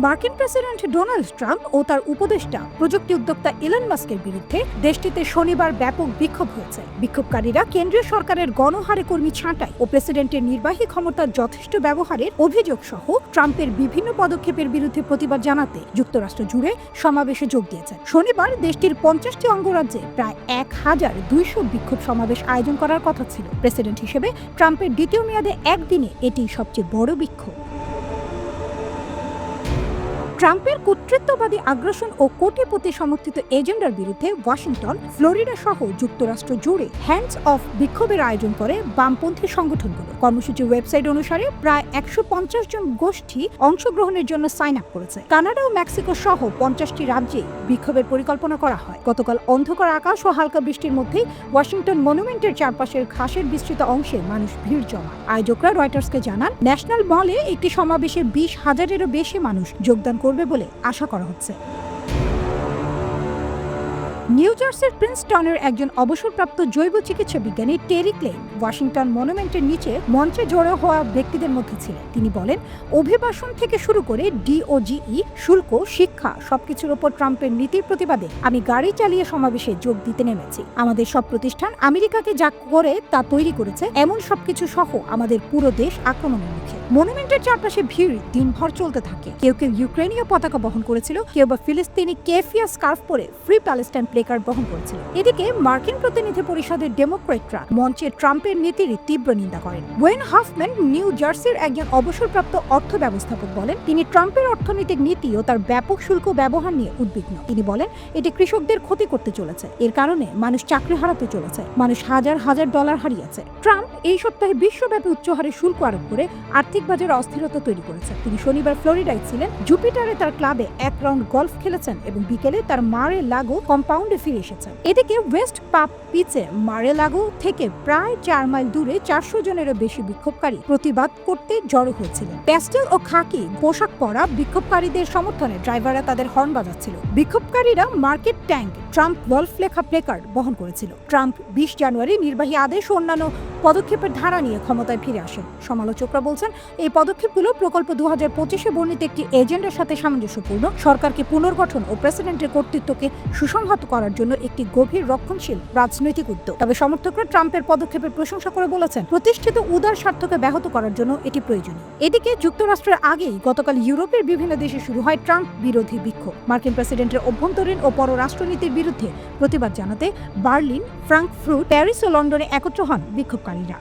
মার্কিন president Donald Trump ও তার উপদেষ্টা প্রযুক্তি উদ্যোক্তা ইলন মাস্কের বিরুদ্ধে দেশটিতে শনিবার ব্যাপক বিক্ষোভ হয়েছে। বিক্ষোভকারীরা কেন্দ্রীয় সরকারের গণহারে কর্মী ছাঁটাই ও প্রেসিডেন্টের নির্বাহী ক্ষমতার যথেষ্ট ব্যবহারের অভিযোগ সহ ট্রাম্পের বিভিন্ন পদক্ষেপের বিরুদ্ধে প্রতিবাদ জানাতে যুক্তরাষ্ট্র জুড়ে সমাবেশে যোগ দিয়েছেন। শনিবার দেশটির 50টি অঙ্গরাজ্যে প্রায় 1200 বিক্ষোভ সমাবেশ আয়োজন করার কথা ছিল। প্রেসিডেন্ট হিসেবে ট্রাম্পের দ্বিতীয় মেয়াদে একদিনে এটি সবচেয়ে বড় বিক্ষোভ। ট্রাম্পের কর্তৃত্ববাদী আগ্রাসন ও কোটিপতি সমর্থিত এজেন্ডার বিরুদ্ধে ওয়াশিংটন, ফ্লোরিডা সহ যুক্তরাষ্ট্র জুড়ে হ্যান্ডস অফ বিক্ষোভের আয়োজন করে বামপন্থী সংগঠনগুলো। কর্মসূচির ওয়েবসাইট অনুসারে প্রায় 150 জন গোষ্ঠী অংশগ্রহণের জন্য সাইন আপ করেছে। কানাডা ও মেক্সিকো সহ 50টি রাজ্যে বিক্ষোভের পরিকল্পনা করা হয়। গতকাল অন্ধকার আকাশ ও হালকা বৃষ্টির মধ্যেই ওয়াশিংটন মনুমেন্টের চারপাশের ঘাসের বিস্তৃত অংশে মানুষ ভিড় জমায়। আয়োজকরা রয়টার্সকে জানান, ন্যাশনাল মলে একটি সমাবেশে 20,000-এরও বেশি মানুষ যোগদান করবে বলে আশা করা হচ্ছে। নিউ জার্সির প্রিন্সটনের একজন অবসরপ্রাপ্ত জৈব চিকিৎসা বিজ্ঞানী টেরি ক্লেইন ওয়াশিংটন মনুমেন্টের নিচে মঞ্চে জড়ো হওয়া ব্যক্তিদের মধ্যে ছিলেন। তিনি বলেন, অভিবাসন থেকে শুরু করে ডিওজিই, শুল্ক, শিক্ষা সবকিছুর ওপর ট্রাম্পের নীতির প্রতিবাদে আমি গাড়ি চালিয়ে সমাবেশে যোগ দিতে নেমেছি। আমাদের সব প্রতিষ্ঠান আমেরিকাকে যা করে তা তৈরি করেছে, এমন সবকিছু সহ আমাদের পুরো দেশ আক্রমণের মুখে। মনুমেন্টের চারপাশে ভিড় দিনভর চলতে থাকে। কেউ কেউ ইউক্রেনীয় পতাকা বহন করেছিল, কেউ বা ফিলিস্তিনি কেফিয়া স্কার্ফ পরে ফ্রি প্যালেস্টাইন প্লেকার্ড বহন করেছিল। এদিকে মার্কিন প্রতিনিধি পরিষদের ডেমোক্রেটরা মঞ্চে ট্রাম্পের নীতির তীব্র নিন্দা করেন। ওয়েন হাফম্যান নিউ জার্সির একজন অবসরপ্রাপ্ত অর্থ ব্যবস্থাপক বলেন, তিনি ট্রাম্পের অর্থনৈতিক নীতি ও তার ব্যাপক শুল্ক ব্যবহার নিয়ে উদ্বিগ্ন। তিনি বলেন, এটি কৃষকদের ক্ষতি করতে চলেছে। এর কারণে মানুষ চাকরি হারাতে চলেছে, মানুষ হাজার হাজার ডলার হারিয়েছে। ট্রাম্প এই সপ্তাহে বিশ্বব্যাপী উচ্চহারে শুল্ক আরোপ করে আর্থিক বাজারে অস্থিরতা তৈরি করেছে। তিনি শনিবার ফ্লোরিডায় ছিলেন, জুপিটারে তার ক্লাবে এক রাউন্ড গলফ খেলেছেন এবং বিকেলে তার মারে লাগো কম্পাউন্ডে ফিরে এসেছেন। এদিকে ওয়েস্ট পাপ পিচে মারে লাগো থেকে প্রায় 4 মাইল দূরে 400 জনেরও বেশি বিক্ষোভকারী প্রতিবাদ করতে জড়ো হয়েছিলেন। প্যাস্টেল ও খাকি পোশাক পরা বিক্ষোভকারীদের সমর্থনে ড্রাইভাররা তাদের হর্ন বাজাচ্ছিল। বিক্ষোভকারীরা মার্কেট ট্যাঙ্ক ট্রাম্প গলফ লেখা প্লেকার্ড বহন করেছিল। ট্রাম্প 20 জানুয়ারি নির্বাহী আদেশ ও অন্যান্য পদক্ষেপের ধারা নিয়ে ক্ষমতায় ফিরে আসেন। সমালোচকরা বলছেন, এই পদক্ষেপগুলো প্রকল্প 2025-এ বর্ণিত একটি এজেন্ডার সাথে সামঞ্জস্যপূর্ণ, সরকারকে পুনর্গঠন ও প্রেসিডেন্টের কর্তৃত্বকে সুসংহত করার জন্য একটি গভীর রক্ষণশীল রাজনৈতিক উদ্যোগ। তবে সমর্থকরা ট্রাম্পের পদক্ষেপের প্রশংসা করে বলেছেন, প্রতিষ্ঠিত উদার স্বার্থকে ব্যাহত করার জন্য এটি প্রয়োজনীয়। এদিকে যুক্তরাষ্ট্রের আগেই গতকাল ইউরোপের বিভিন্ন দেশে শুরু হয় ট্রাম্প বিরোধী বিক্ষোভ। মার্কিন প্রেসিডেন্টের অভ্যন্তরীণ ও পররাষ্ট্রনীতির বিরুদ্ধে প্রতিবাদ জানাতে বার্লিন, ফ্রাঙ্কফুর্ট, প্যারিস ও লন্ডনে একত্র হন বিক্ষোভকারীরা।